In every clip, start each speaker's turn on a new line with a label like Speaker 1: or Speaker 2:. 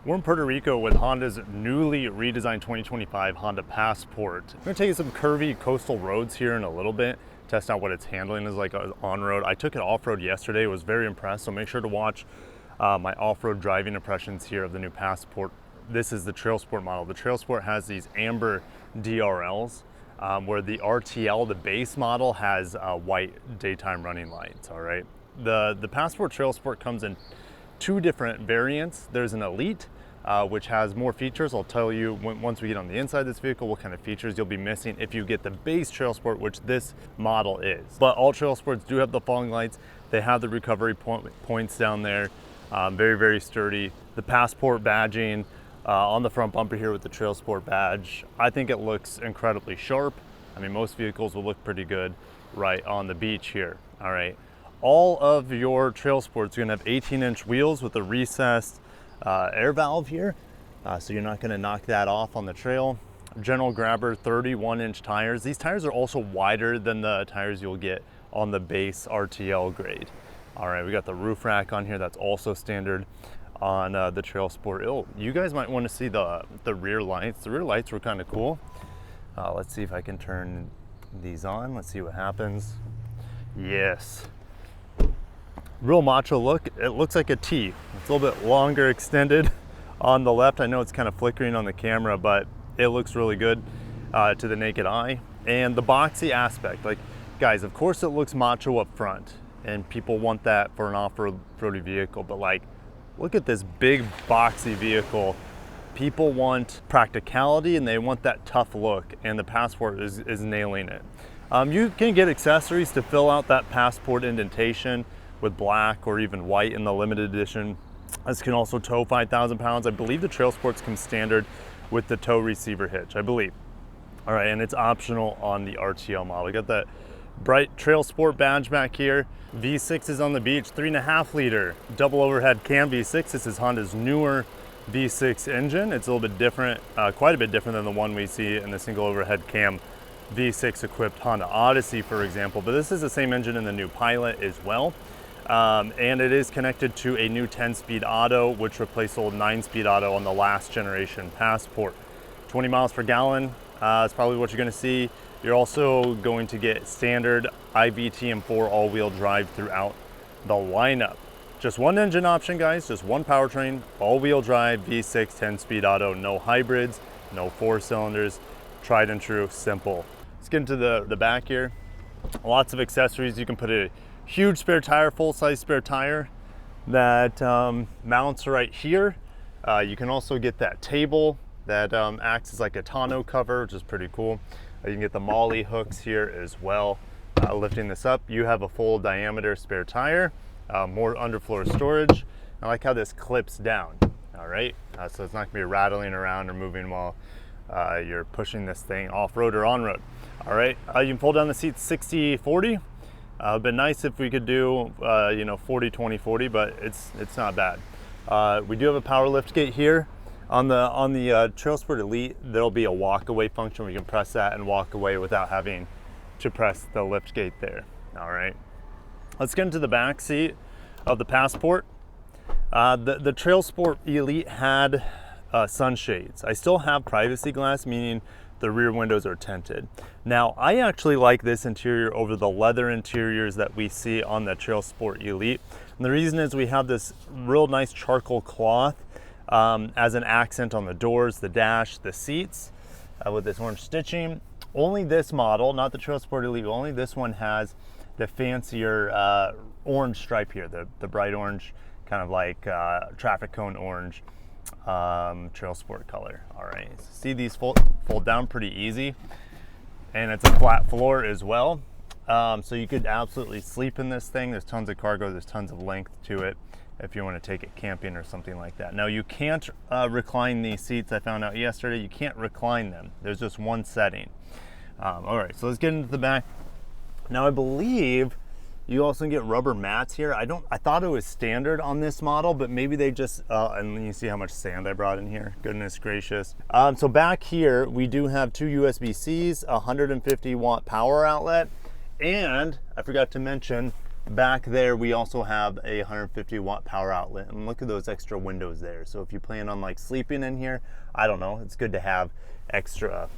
Speaker 1: We're in Puerto Rico with Honda's newly redesigned 2025 Honda Passport. I'm gonna take you some curvy coastal roads here in a little bit, test out what its handling is like on-road. I took it off-road yesterday, was very impressed, so make sure to watch my off-road driving impressions here of the new Passport. This is the TrailSport model. The TrailSport has these amber DRLs, where the RTL, the base model, has white daytime running lights, all right? The Passport TrailSport comes in two different variants. There's an Elite, which has more features. I'll tell you once we get on the inside of this vehicle what kind of features you'll be missing if you get the base TrailSport, which this model is. But all TrailSports do have the fog lights. They have the recovery points down there. Very, very sturdy. The Passport badging on the front bumper here with the TrailSport badge, I think it looks incredibly sharp. I mean, most vehicles will look pretty good right on the beach here, all right? All of your TrailSports are gonna have 18-inch wheels with a recessed air valve here, so you're not gonna knock that off on the trail. General grabber 31-inch tires. These tires are also wider than the tires you'll get on the base RTL grade. All right, we got the roof rack on here. That's also standard on the TrailSport. Oh, you guys might wanna see the rear lights. The rear lights were kind of cool. Let's see if I can turn these on. Let's see what happens. Yes. Real macho look. It looks like a T. It's a little bit longer extended on the left. I know it's kind of flickering on the camera, but it looks really good to the naked eye. And the boxy aspect, like guys, of course it looks macho up front and people want that for an off-road vehicle, but like, look at this big boxy vehicle. People want practicality and they want that tough look, and the Passport is nailing it. You can get accessories to fill out that Passport indentation with black or even white in the limited edition. This can also tow 5,000 pounds. I believe the TrailSports come standard with the tow receiver hitch, I believe. All right, and it's optional on the RTL model. We got that bright TrailSport badge back here. V6 is on the beach, 3.5 liter double overhead cam V6. This is Honda's newer V6 engine. It's a little bit different, quite a bit different than the one we see in the single overhead cam V6 equipped Honda Odyssey, for example, but this is the same engine in the new Pilot as well. And it is connected to a new 10-speed auto, which replaced old 9-speed auto on the last generation Passport. 20 miles per gallon is probably what you're going to see. You're also going to get standard IVT-M4 all-wheel drive throughout the lineup. Just one engine option, guys, just one powertrain, all-wheel drive, V6, 10-speed auto, no hybrids, no 4 cylinders, tried and true, simple. Let's get into the back here. Lots of accessories. You can put a huge spare tire, full-size spare tire that mounts right here. You can also get that table that acts as like a tonneau cover, which is pretty cool. You can get the MOLLE hooks here as well. Lifting this up, you have a full diameter spare tire, more underfloor storage. I like how this clips down, all right? So it's not gonna be rattling around or moving while you're pushing this thing off-road or on-road. All right, you can fold down the seats 60-40. It'd been nice if we could do, 40-20-40, but it's not bad. We do have a power lift gate here. On the TrailSport Elite, there'll be a walk-away function where you can press that and walk away without having to press the lift gate there. All right, let's get into the back seat of the Passport. The TrailSport Elite had sunshades. I still have privacy glass, meaning the rear windows are tinted. Now, I actually like this interior over the leather interiors that we see on the TrailSport Elite. And the reason is we have this real nice charcoal cloth as an accent on the doors, the dash, the seats with this orange stitching. Only this model, not the TrailSport Elite, only this one has the fancier orange stripe here, the bright orange, kind of like traffic cone orange. TrailSport color. All right, so see, these fold down pretty easy, and it's a flat floor as well, so you could absolutely sleep in this thing. There's tons of cargo, there's tons of length to it if you want to take it camping or something like that. Now, you can't recline these seats. I found out yesterday you can't recline them. There's just one setting. All right, so let's get into the back. Now, I believe you also get rubber mats here. I thought it was standard on this model, but maybe they just, and you see how much sand I brought in here. Goodness gracious. So back here, we do have 2 USB-Cs, 150 watt power outlet, and I forgot to mention, Back there, we also have a 150 watt power outlet, and look at those extra windows there. So if you plan on like sleeping in here, I don't know, it's good to have extra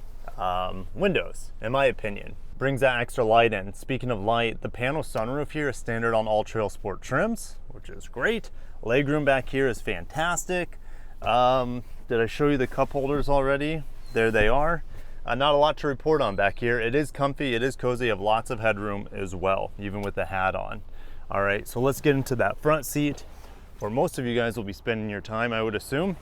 Speaker 1: windows, in my opinion. Brings that extra light in. Speaking of light, the panel sunroof here is standard on all TrailSport trims, which is great. Legroom back here is fantastic. Did I show you the cup holders already? There they are. Not a lot to report on back here. It is comfy, it is cozy, you have lots of headroom as well, even with the hat on. All right, so let's get into that front seat, where most of you guys will be spending your time, I would assume.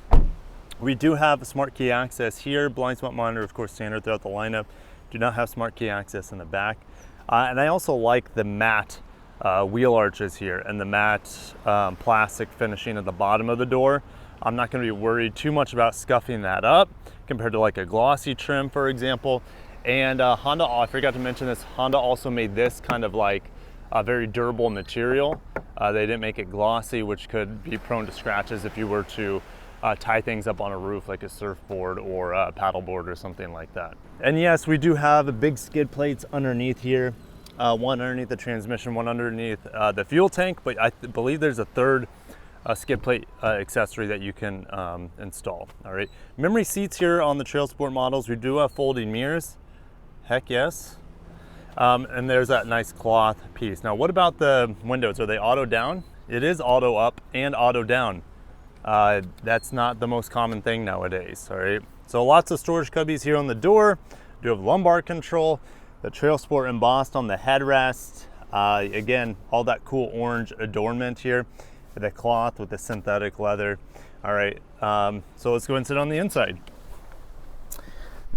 Speaker 1: We do have smart key access here, blind spot monitor, of course, standard throughout the lineup. Do not have smart key access in the back. And I also like the matte wheel arches here and the matte plastic finishing at the bottom of the door. I'm not going to be worried too much about scuffing that up compared to like a glossy trim, for example. And Honda, I forgot to mention this, Honda also made this kind of like a very durable material. They didn't make it glossy, which could be prone to scratches if you were to tie things up on a roof like a surfboard or a paddleboard or something like that. And yes, we do have big skid plates underneath here. One underneath the transmission, one underneath the fuel tank, but I believe there's a third skid plate accessory that you can install. All right, memory seats here on the TrailSport models. We do have folding mirrors, heck yes. And there's that nice cloth piece. Now, what about the windows? Are they auto down? It is auto up and auto down. That's not the most common thing nowadays, all right? So lots of storage cubbies here on the door. Do have lumbar control, the TrailSport embossed on the headrest. Again, all that cool orange adornment here. The cloth with the synthetic leather. All right, so let's go and sit on the inside.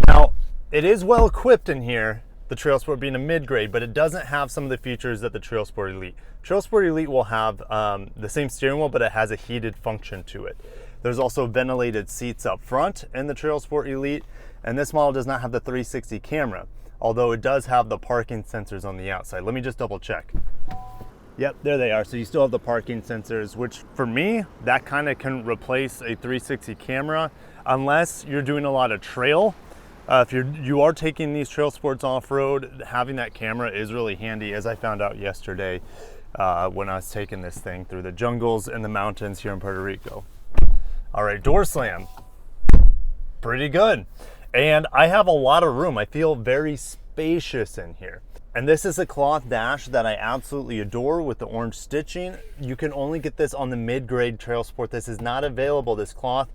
Speaker 1: Now, it is well equipped in here, the TrailSport being a mid-grade, but it doesn't have some of the features that the TrailSport Elite. TrailSport Elite will have the same steering wheel, but it has a heated function to it. There's also ventilated seats up front in the TrailSport Elite, and this model does not have the 360 camera, although it does have the parking sensors on the outside. Let me just double check. Yep, there they are. So you still have the parking sensors, which for me, that kind of can replace a 360 camera, unless you're doing a lot of trail. If you are taking these TrailSports off-road, having that camera is really handy, as I found out yesterday when I was taking this thing through the jungles and the mountains here in Puerto Rico. All right, door slam, pretty good. And I have a lot of room. I feel very spacious in here. And this is a cloth dash that I absolutely adore with the orange stitching. You can only get this on the mid-grade TrailSport. This is not available, this cloth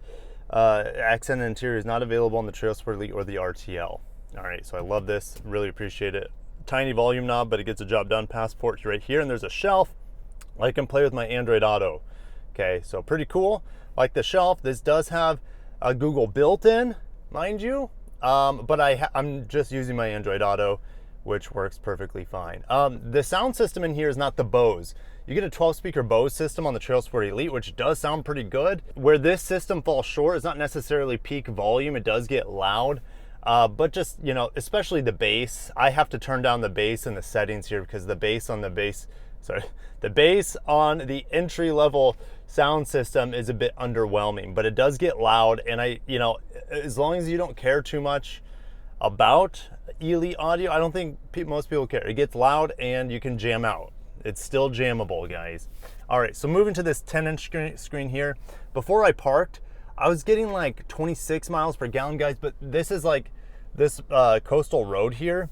Speaker 1: accent interior is not available on the TrailSport Elite or the RTL. All right, so I love this, really appreciate it. Tiny volume knob, but it gets the job done. Passport right here, and there's a shelf. I can play with my Android Auto. Okay, so pretty cool. Like the shelf, this does have a Google built-in, mind you, but I'm just using my Android Auto, which works perfectly fine. The sound system in here is not the Bose. You get a 12-speaker Bose system on the TrailSport Elite, which does sound pretty good. Where this system falls short is not necessarily peak volume. It does get loud, but just, you know, especially the bass. I have to turn down the bass in the settings here because the bass on the entry-level sound system is a bit underwhelming, but it does get loud. And as long as you don't care too much about Elite audio, I don't think most people care. It gets loud and you can jam out. It's still jammable, guys. All right, so moving to this 10-inch screen here. Before I parked, I was getting like 26 miles per gallon, guys, but this is like this coastal road here.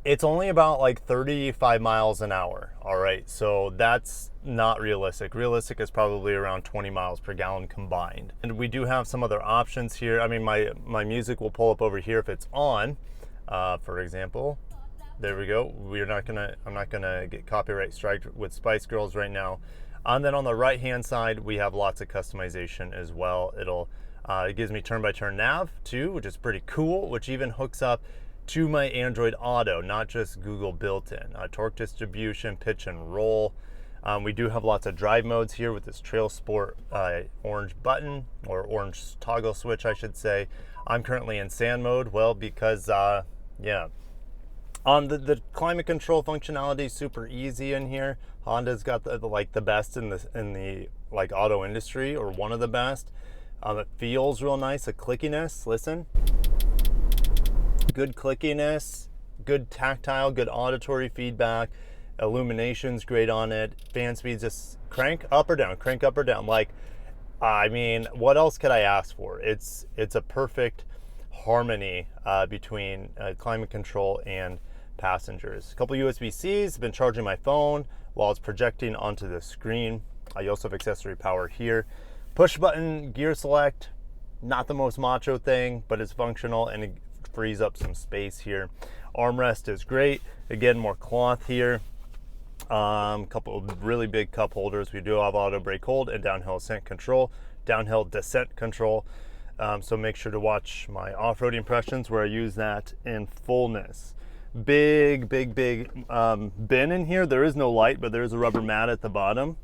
Speaker 1: It's only about like 35 miles an hour. All right, so that's not realistic. Realistic is probably around 20 miles per gallon combined. And we do have some other options here. I mean, my music will pull up over here if it's on, for example. There we go. I'm not gonna get copyright strike with Spice Girls right now. And then on the right-hand side, we have lots of customization as well. It gives me turn-by-turn nav too, which is pretty cool, which even hooks up to my Android Auto, not just Google built-in. Torque distribution, pitch and roll. We do have lots of drive modes here with this TrailSport orange button, or orange toggle switch, I should say. I'm currently in sand mode, well, because, yeah. The climate control functionality is super easy in here. Honda's got the best in the like auto industry, or one of the best. It feels real nice, the clickiness, listen. Good clickiness, good tactile, good auditory feedback. Illumination's great on it. Fan speeds, just crank up or down, crank up or down. Like, I mean, what else could I ask for? It's a perfect harmony between climate control and passengers. A couple USB-Cs, been charging my phone while it's projecting onto the screen. You also have accessory power here. Push button gear select, not the most macho thing, but it's functional and it frees up some space here. Armrest is great. Again, more cloth here. Couple of really big cup holders. We do have auto brake hold and downhill ascent control, downhill descent control. So make sure to watch my off-road impressions where I use that in fullness. Big bin in here. There is no light, but there is a rubber mat at the bottom.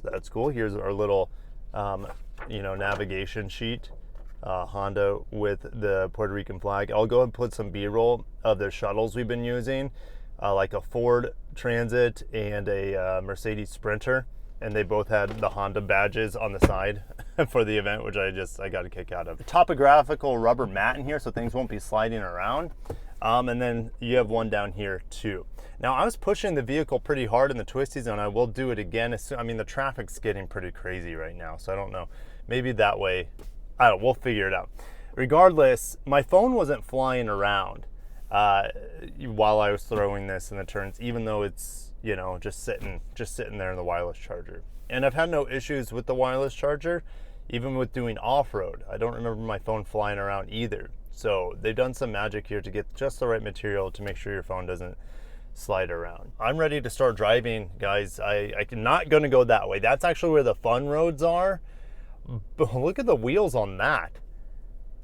Speaker 1: So that's cool. Here's our little, navigation sheet. Honda with the Puerto Rican flag. I'll go and put some B-roll of the shuttles we've been using, like a Ford Transit and a Mercedes Sprinter, and they both had the Honda badges on the side for the event, which I got a kick out of. The topographical rubber mat in here so things won't be sliding around. And then you have one down here too. Now, I was pushing the vehicle pretty hard in the twisty zone. I will do it again. I mean, the traffic's getting pretty crazy right now, so I don't know. Maybe that way, we'll figure it out. Regardless, my phone wasn't flying around while I was throwing this in the turns, even though it's, just sitting there in the wireless charger. And I've had no issues with the wireless charger, even with doing off-road. I don't remember my phone flying around either. So they've done some magic here to get just the right material to make sure your phone doesn't slide around. I'm ready to start driving, guys. I'm not gonna go that way. That's actually where the fun roads are. But look at the wheels on that.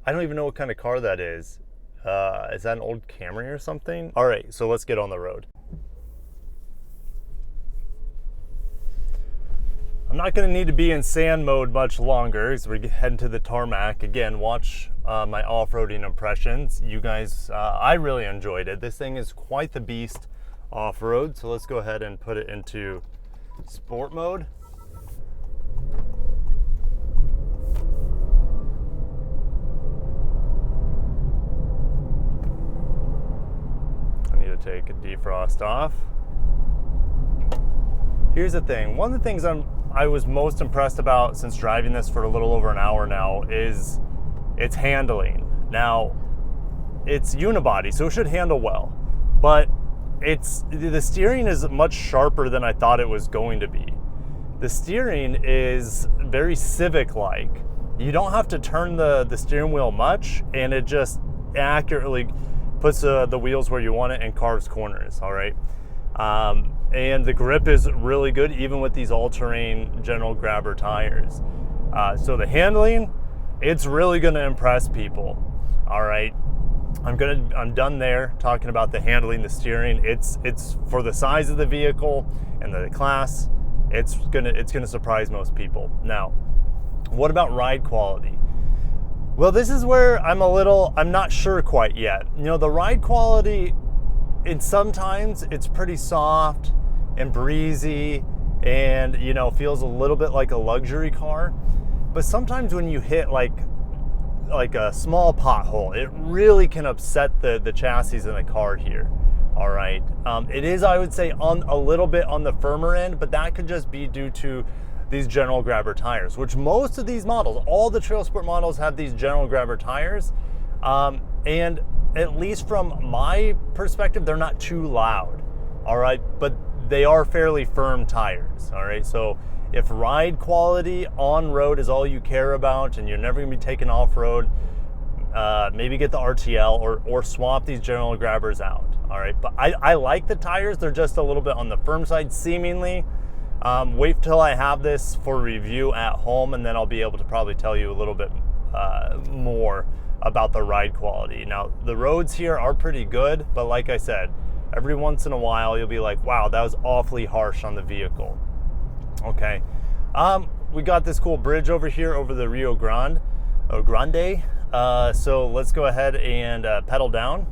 Speaker 1: I don't even know what kind of car that is. Is that an old Camry or something? All right, so let's get on the road. I'm not gonna need to be in sand mode much longer as we're heading to the tarmac. Again, watch my off-roading impressions. You guys, I really enjoyed it. This thing is quite the beast off-road. So let's go ahead and put it into sport mode. Take a defrost off. Here's the thing. One of the things I was most impressed about since driving this for a little over an hour now is its handling. Now, it's unibody, so it should handle well, but the steering is much sharper than I thought it was going to be. The steering is very Civic-like. You don't have to turn the steering wheel much, and it just accurately puts the wheels where you want it and carves corners, all right? And the grip is really good, even with these all-terrain general grabber tires. So the handling, it's really gonna impress people, all right? I'm done there talking about the handling, the steering. It's for the size of the vehicle and the class, it's gonna surprise most people. Now, what about ride quality? Well, this is where I'm not sure quite yet. The ride quality, sometimes it's pretty soft and breezy and, feels a little bit like a luxury car. But sometimes when you hit like a small pothole, it really can upset the chassis in the car here. All right. It is, I would say, on a little bit on the firmer end, but that could just be due to these general grabber tires, which most of these models, all the TrailSport models have these general grabber tires. And at least from my perspective, they're not too loud, all right? But they are fairly firm tires, all right? So if ride quality on road is all you care about and you're never gonna be taking off-road, maybe get the RTL or swap these general grabbers out, all right? But I like the tires. They're just a little bit on the firm side, seemingly. Wait till I have this for review at home, and then I'll be able to probably tell you a little bit more about the ride quality. Now, the roads here are pretty good, but like I said, every once in a while you'll be like, wow, that was awfully harsh on the vehicle. Okay, we got this cool bridge over here over the Rio Grande. So let's go ahead and pedal down.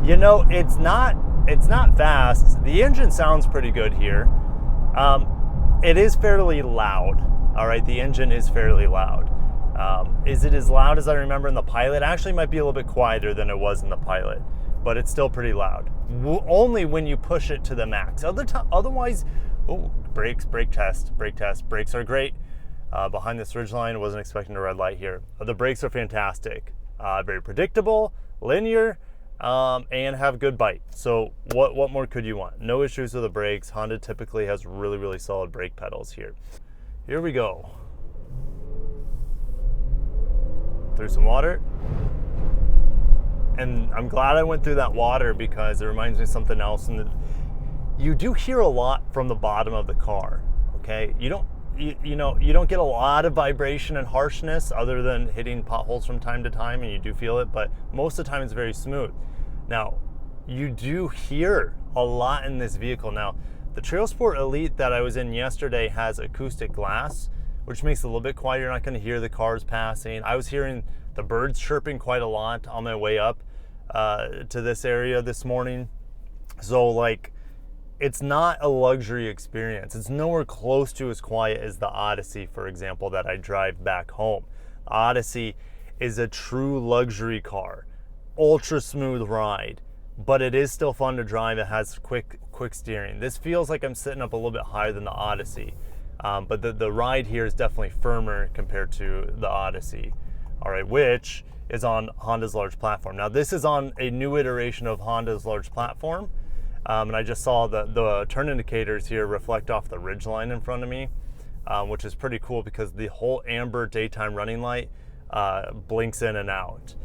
Speaker 1: It's not fast. The engine sounds pretty good here. It is fairly loud. All right, the engine is fairly loud. Is it as loud as I remember in the Pilot? Actually, it might be a little bit quieter than it was in the Pilot, but it's still pretty loud. Only when you push it to the max. Otherwise, brakes, brake test. Brakes are great. Behind this ridgeline, wasn't expecting a red light here. The brakes are fantastic. Very predictable, linear, and have good bite. So what more could you want? No issues with the brakes. Honda typically has really, really solid brake pedals here. Here we go. Through some water. And I'm glad I went through that water because it reminds me of something else. And you do hear a lot from the bottom of the car, okay? You don't get a lot of vibration and harshness other than hitting potholes from time to time, and you do feel it, but most of the time it's very smooth. Now, you do hear a lot in this vehicle. Now, the TrailSport Elite that I was in yesterday has acoustic glass, which makes it a little bit quieter. You're not going to hear the cars passing. I was hearing the birds chirping quite a lot on my way up to this area this morning. So, like, it's not a luxury experience. It's nowhere close to as quiet as the Odyssey, for example, that I drive back home. The Odyssey is a true luxury car, ultra smooth ride, but it is still fun to drive. It has quick steering. This feels like I'm sitting up a little bit higher than the Odyssey, but the ride here is definitely firmer compared to the Odyssey, all right, which is on Honda's large platform. Now, this is on a new iteration of Honda's large platform. And I just saw the turn indicators here reflect off the ridgeline in front of me, which is pretty cool because the whole amber daytime running light blinks in and out.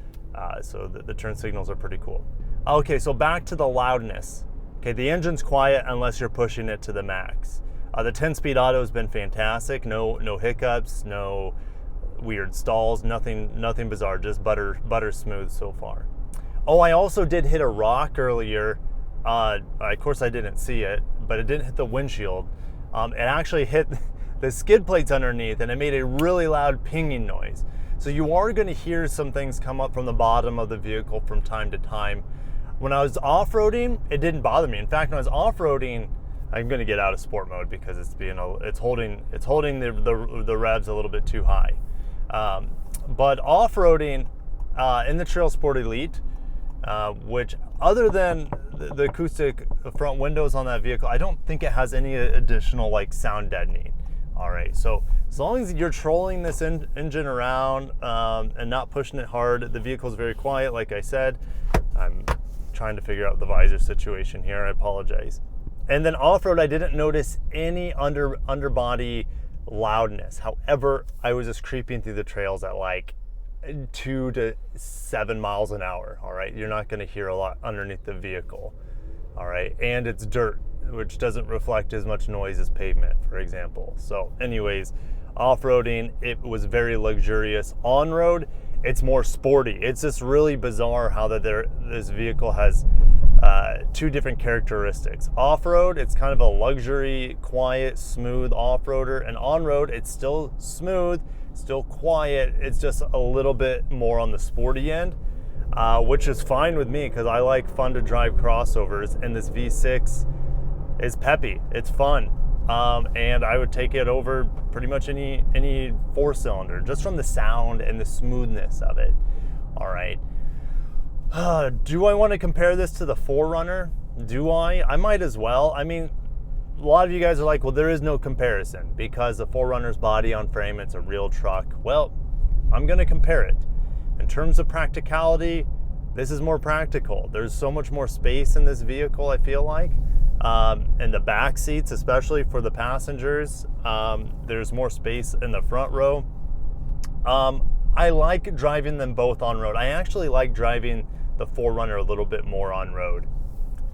Speaker 1: So the turn signals are pretty cool. Okay, so back to the loudness. Okay, the engine's quiet unless you're pushing it to the max. The 10-speed auto has been fantastic. No hiccups, no weird stalls, nothing bizarre, just butter smooth so far. Oh, I also did hit a rock earlier. Of course I didn't see it, but it didn't hit the windshield. It actually hit the skid plates underneath, and it made a really loud pinging noise. So you are going to hear some things come up from the bottom of the vehicle from time to time. When I was off-roading, it didn't bother me. In fact, when I was off-roading, I'm going to get out of sport mode because it's holding the revs a little bit too high. But off-roading in the TrailSport Elite, which other than the acoustic front windows on that vehicle, I don't think it has any additional like sound deadening. All right, so as long as you're trolling this engine around and not pushing it hard, the vehicle is very quiet. Like I said, I'm trying to figure out the visor situation here. I apologize. And then off-road, I didn't notice any underbody loudness. However, I was just creeping through the trails at like 2 to 7 miles an hour. All right, you're not going to hear a lot underneath the vehicle. All right, and it's dirt, which doesn't reflect as much noise as pavement, for example. So anyways, off-roading, it was very luxurious. On-road, it's more sporty. It's just really bizarre how this vehicle has two different characteristics. Off-road, it's kind of a luxury, quiet, smooth off-roader, and on-road, it's still smooth, still quiet. It's just a little bit more on the sporty end, which is fine with me because I like fun to drive crossovers, and this V6 is peppy. It's fun, and I would take it over pretty much any four-cylinder just from the sound and the smoothness of it. All right. Do I want to compare this to the 4Runner? Do I? I might as well. I mean, a lot of you guys are like, well, there is no comparison because the 4Runner's body on frame, it's a real truck. Well, I'm going to compare it. In terms of practicality, this is more practical. There's so much more space in this vehicle, I feel like. In the back seats, especially for the passengers, there's more space in the front row. I like driving them both on road. I actually like driving the 4Runner a little bit more on road.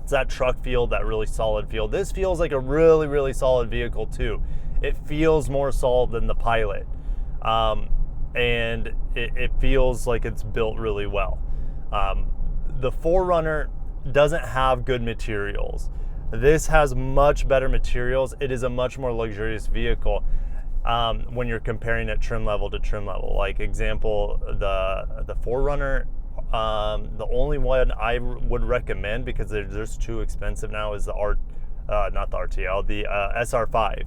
Speaker 1: It's that truck feel, that really solid feel. This feels like a really, really solid vehicle too. It feels more solid than the Pilot. And it feels like it's built really well. The 4Runner doesn't have good materials. This has much better materials. It is a much more luxurious vehicle when you're comparing it trim level to trim level. Like example, the 4Runner, the only one I would recommend because they're just too expensive now is the SR5.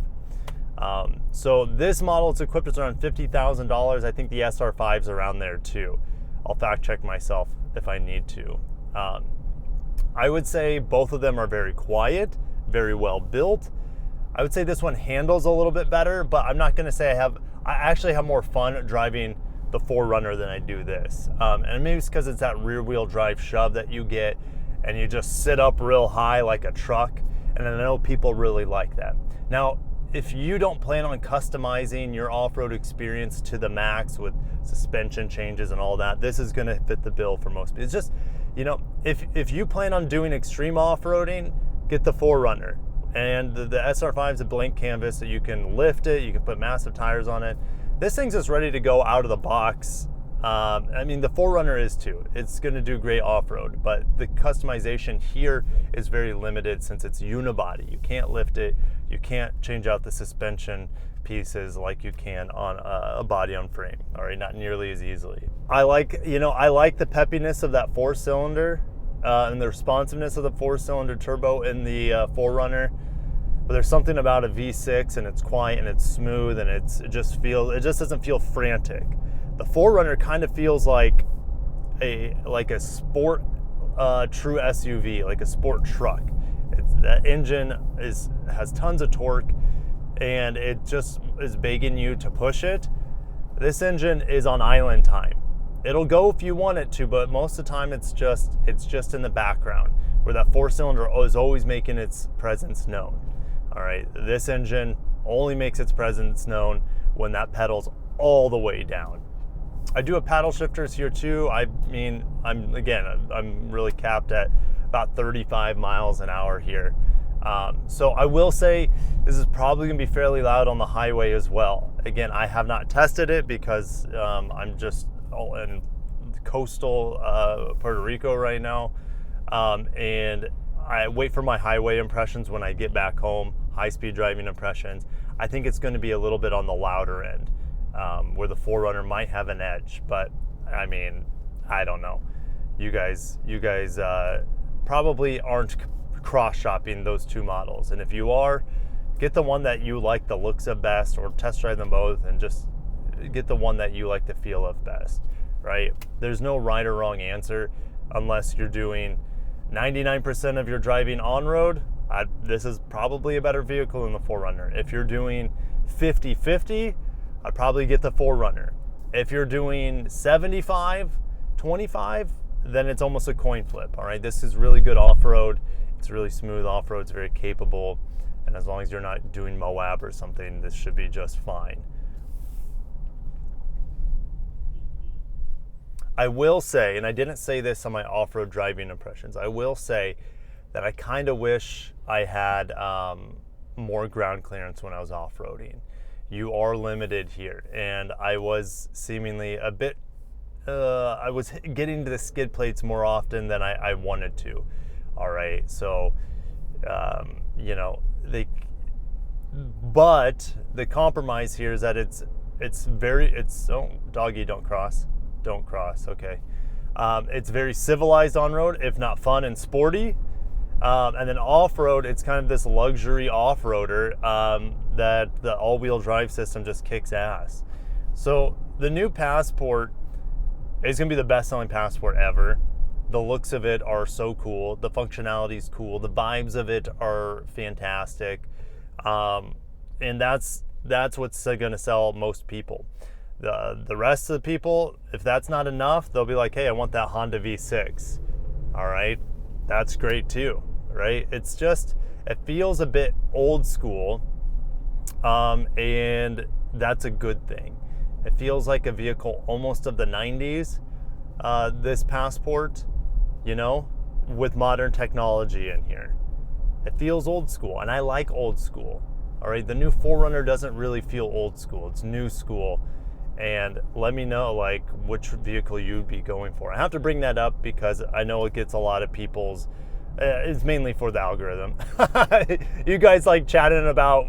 Speaker 1: So this model, it's equipped, it's around $50,000. I think the SR5's around there too. I'll fact check myself if I need to. I would say both of them are very quiet, very well built. I would say this one handles a little bit better, but I'm not gonna say I actually have more fun driving the 4Runner than I do this. And maybe it's because it's that rear wheel drive shove that you get and you just sit up real high like a truck. And I know people really like that. Now, if you don't plan on customizing your off-road experience to the max with suspension changes and all that, this is gonna fit the bill for most people. It's just, you know, if you plan on doing extreme off-roading, get the 4Runner. And the SR5 is a blank canvas, so you can lift it, you can put massive tires on it. This thing's just ready to go out of the box. I mean, the 4Runner is too. It's gonna do great off-road, but the customization here is very limited since it's unibody. You can't lift it, you can't change out the suspension pieces like you can on a body on frame, all right, not nearly as easily. I like the peppiness of that 4-cylinder and the responsiveness of the 4-cylinder turbo in the 4Runner, but there's something about a V6 and it's quiet and it's smooth and it just doesn't feel frantic. The 4Runner kind of feels like a sport true SUV, like a sport truck. That engine has tons of torque and it just is begging you to push it. This engine is on island time. It'll go if you want it to, but most of the time it's just in the background, where that 4-cylinder is always making its presence known. All right, this engine only makes its presence known when that pedal's all the way down. I do have paddle shifters here too. I mean, I'm really capped at about 35 miles an hour here. So I will say this is probably gonna be fairly loud on the highway as well. Again, I have not tested it because I'm just in coastal Puerto Rico right now. And I wait for my highway impressions when I get back home, high-speed driving impressions. I think it's gonna be a little bit on the louder end. Where the 4Runner might have an edge, but I mean, I don't know. You guys probably aren't cross-shopping those two models, and if you are, get the one that you like the looks of best, or test drive them both, and just get the one that you like the feel of best, right? There's no right or wrong answer unless you're doing 99% of your driving on-road. This is probably a better vehicle than the 4Runner. If you're doing 50-50, I'd probably get the 4Runner. If you're doing 75-25, then it's almost a coin flip, all right? This is really good off-road. It's really smooth off-road. It's very capable. And as long as you're not doing Moab or something, this should be just fine. I will say, and I didn't say this on my off-road driving impressions, I will say that I kind of wish I had more ground clearance when I was off-roading. You are limited here, and I was seemingly a bit, I was getting to the skid plates more often than I wanted to. All right, so, you know, but the compromise here is that it's oh, doggy, don't cross, okay. It's very civilized on-road, if not fun and sporty. And then off-road, it's kind of this luxury off-roader that the all-wheel drive system just kicks ass. So the new Passport is going to be the best-selling Passport ever. The looks of it are so cool. The functionality is cool. The vibes of it are fantastic. And that's what's going to sell most people. The rest of the people, if that's not enough, they'll be like, hey, I want that Honda V6. All right. That's great too, right? It's just, it feels a bit old school, and that's a good thing. It feels like a vehicle almost of the 90s, this Passport, you know, with modern technology in here. It feels old school, and I like old school, all right? The new 4Runner doesn't really feel old school. It's new school. And let me know, like, which vehicle you'd be going for. I have to bring that up because I know it gets a lot of people's, it's mainly for the algorithm. You guys like chatting about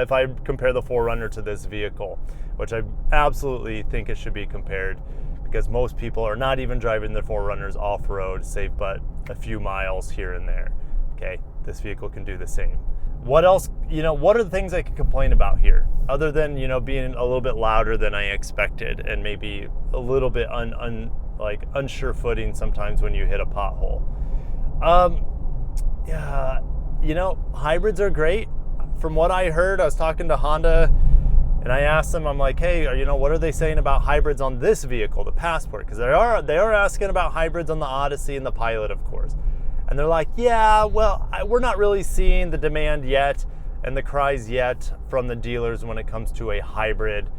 Speaker 1: if I compare the 4Runner to this vehicle, which I absolutely think it should be compared, because most people are not even driving their 4Runners off-road, save but a few miles here and there. Okay, this vehicle can do the same. What else, what are the things I could complain about here? Other than, being a little bit louder than I expected and maybe a little bit unsure footing sometimes when you hit a pothole. Yeah, hybrids are great. From what I heard, I was talking to Honda and I asked them, I'm like, hey, what are they saying about hybrids on this vehicle, the Passport? Because they are asking about hybrids on the Odyssey and the Pilot, of course. And they're like, yeah, well, we're not really seeing the demand yet and the cries yet from the dealers when it comes to a hybrid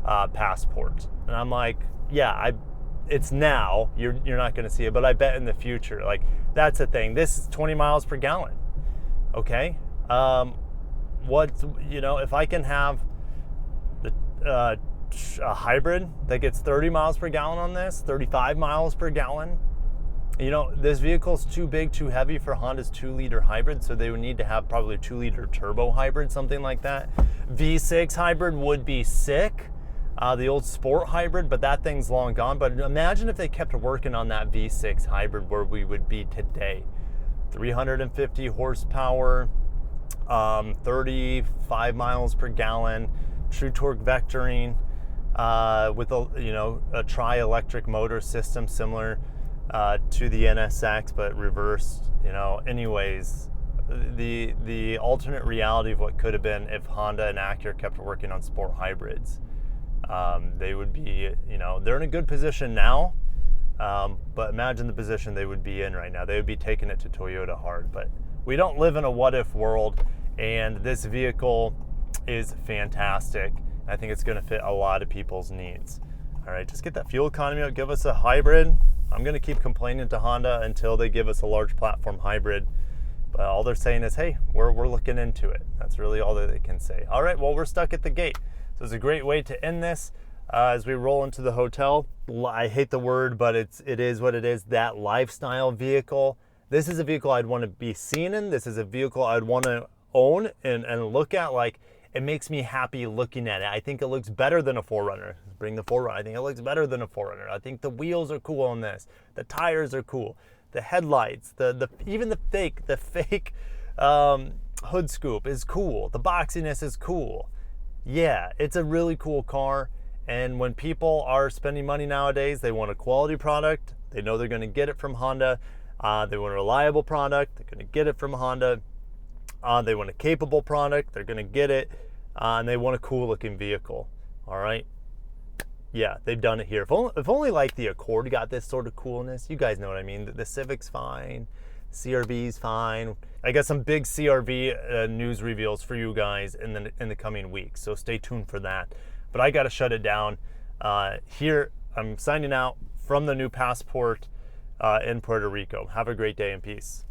Speaker 1: Passport. And I'm like, yeah, it's now. You're not going to see it, but I bet in the future. Like, that's the thing. This is 20 miles per gallon. Okay. If I can have a hybrid that gets 30 miles per gallon on this, 35 miles per gallon. This vehicle's too big, too heavy for Honda's 2-liter hybrid, so they would need to have probably a 2-liter turbo hybrid, something like that. V6 hybrid would be sick, the old Sport hybrid, but that thing's long gone. But imagine if they kept working on that V6 hybrid, where we would be today. 350 horsepower, 35 miles per gallon, true torque vectoring, with a tri-electric motor system similar to the NSX, but reversed. Anyways, the alternate reality of what could have been if Honda and Acura kept working on Sport hybrids. They would be, they're in a good position now, but imagine the position they would be in right now. They would be taking it to Toyota hard. But we don't live in a what-if world, and this vehicle is fantastic. I think it's going to fit a lot of people's needs. All right, just get that fuel economy out, give us a hybrid. I'm going to keep complaining to Honda until they give us a large platform hybrid. But all they're saying is, hey, we're looking into it. That's really all that they can say. All right, well, we're stuck at the gate. So it's a great way to end this as we roll into the hotel. I hate the word, but it is what it is, that lifestyle vehicle. This is a vehicle I'd want to be seen in. This is a vehicle I'd want to own and look at. Like, it makes me happy looking at it. I think it looks better than a 4Runner. Bring the 4Runner. I think it looks better than a 4Runner. I think the wheels are cool on this. The tires are cool. The headlights, even the fake hood scoop is cool. The boxiness is cool. Yeah, it's a really cool car. And when people are spending money nowadays, they want a quality product. They know they're going to get it from Honda. They want a reliable product. They're going to get it from Honda. They want a capable product. They're going to get it. And they want a cool looking vehicle. All right. Yeah, they've done it here. If only like the Accord got this sort of coolness. You guys know what I mean. The Civic's fine. CRV's fine. I got some big CRV news reveals for you guys in the coming weeks. So stay tuned for that. But I got to shut it down. Here, I'm signing out from the new Passport in Puerto Rico. Have a great day and peace.